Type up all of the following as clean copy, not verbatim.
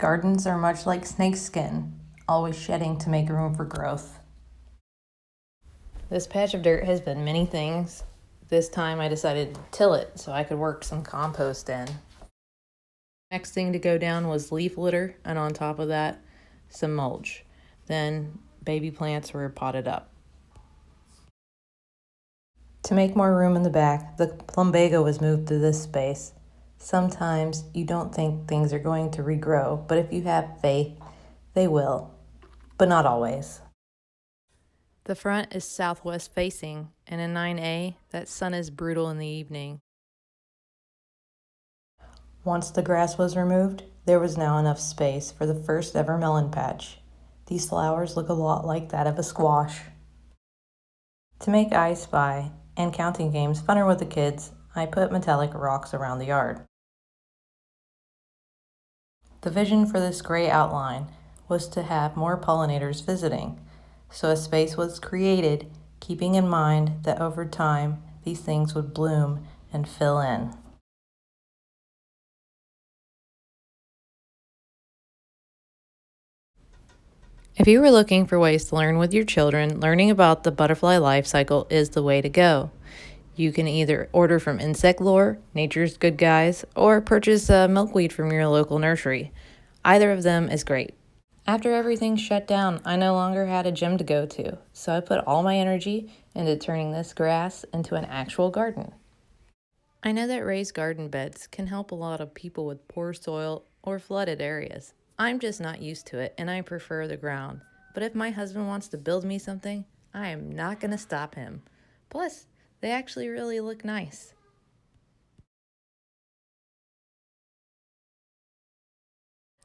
Gardens are much like snakeskin, always shedding to make room for growth. This patch of dirt has been many things. This time I decided to till it so I could work some compost in. Next thing to go down was leaf litter, and on top of that, some mulch. Then baby plants were potted up. To make more room in the back, the plumbago was moved to this space. Sometimes you don't think things are going to regrow, but if you have faith, they will. But not always. The front is southwest facing, and in 9A, that sun is brutal in the evening. Once the grass was removed, there was now enough space for the first ever melon patch. These flowers look a lot like that of a squash. To make I Spy and counting games funner with the kids, I put metallic rocks around the yard. The vision for this gray outline was to have more pollinators visiting, so a space was created, keeping in mind that over time these things would bloom and fill in. If you were looking for ways to learn with your children, learning about the butterfly life cycle is the way to go. You can either order from Insect Lore, Nature's Good Guys, or purchase milkweed from your local nursery. Either of them is great. After everything shut down, I no longer had a gym to go to, so I put all my energy into turning this grass into an actual garden. I know that raised garden beds can help a lot of people with poor soil or flooded areas. I'm just not used to it, and I prefer the ground. But if my husband wants to build me something, I am not going to stop him. Plus, they actually really look nice.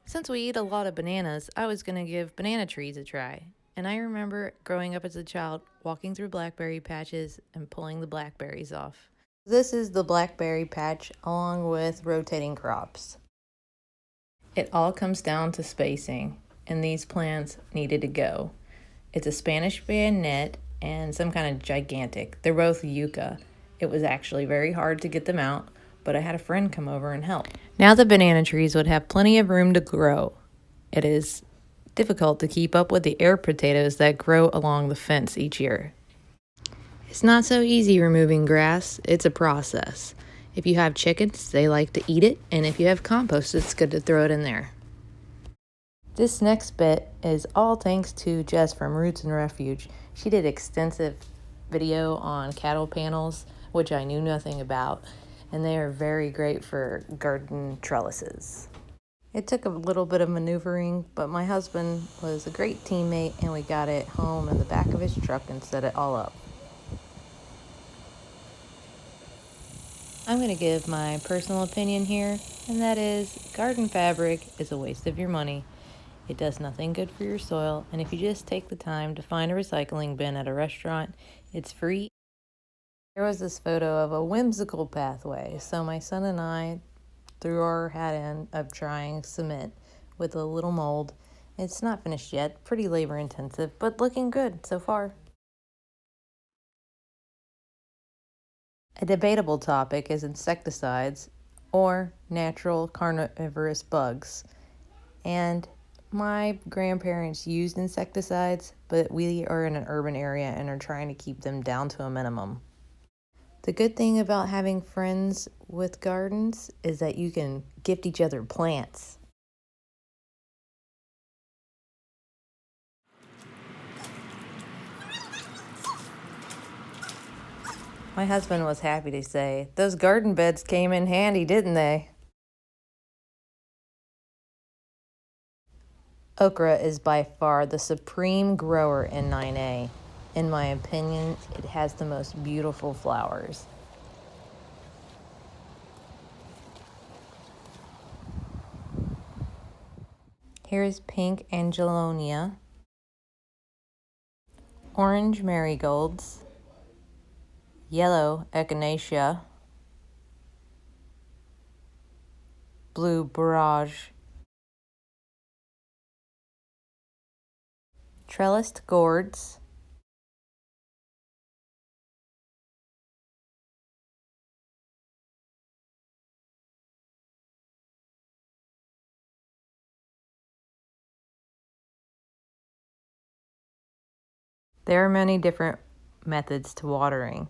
Since we eat a lot of bananas, I was going to give banana trees a try. And I remember growing up as a child, walking through blackberry patches and pulling the blackberries off. This is the blackberry patch along with rotating crops. It all comes down to spacing, and these plants needed to go. It's a Spanish bayonet and some kind of gigantic. They're both yucca. It was actually very hard to get them out, but I had a friend come over and help. Now the banana trees would have plenty of room to grow. It is difficult to keep up with the air potatoes that grow along the fence each year. It's not so easy removing grass. It's a process. If you have chickens, they like to eat it, and if you have compost, it's good to throw it in there. This next bit is all thanks to Jess from Roots and Refuge. She did extensive video on cattle panels, which I knew nothing about, and they are very great for garden trellises. It took a little bit of maneuvering, but my husband was a great teammate, and we got it home in the back of his truck and set it all up. I'm going to give my personal opinion here, and that is garden fabric is a waste of your money. It does nothing good for your soil, and if you just take the time to find a recycling bin at a restaurant, it's free. There was this photo of a whimsical pathway, so my son and I threw our hat in of trying cement with a little mold. It's not finished yet, pretty labor intensive, but looking good so far. A debatable topic is insecticides or natural carnivorous bugs. And my grandparents used insecticides, but we are in an urban area and are trying to keep them down to a minimum. The good thing about having friends with gardens is that you can gift each other plants. My husband was happy to say, "Those garden beds came in handy, didn't they?" Okra is by far the supreme grower in 9A. In my opinion, it has the most beautiful flowers. Here is pink angelonia, orange marigolds, yellow echinacea, blue barrage, trellised gourds, There are many different methods to watering.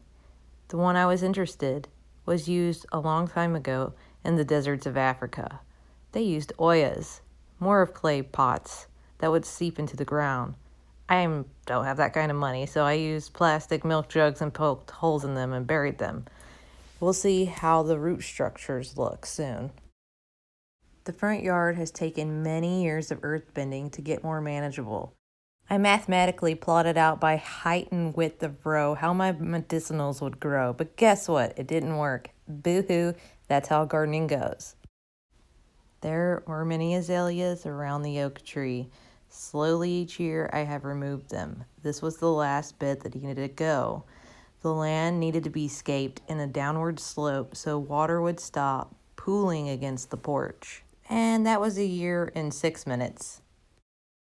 The one I was interested was used a long time ago in the deserts of Africa. They used oyas, more of clay pots that would seep into the ground. I don't have that kind of money, so I used plastic milk jugs and poked holes in them and buried them. We'll see how the root structures look soon. The front yard has taken many years of earth bending to get more manageable. I mathematically plotted out by height and width of row how my medicinals would grow, but guess what? It didn't work. Boo-hoo, that's how gardening goes. There were many azaleas around the oak tree. Slowly each year I have removed them. This was the last bit that needed to go. The land needed to be scaped in a downward slope so water would stop pooling against the porch. And that was a year in 6 minutes.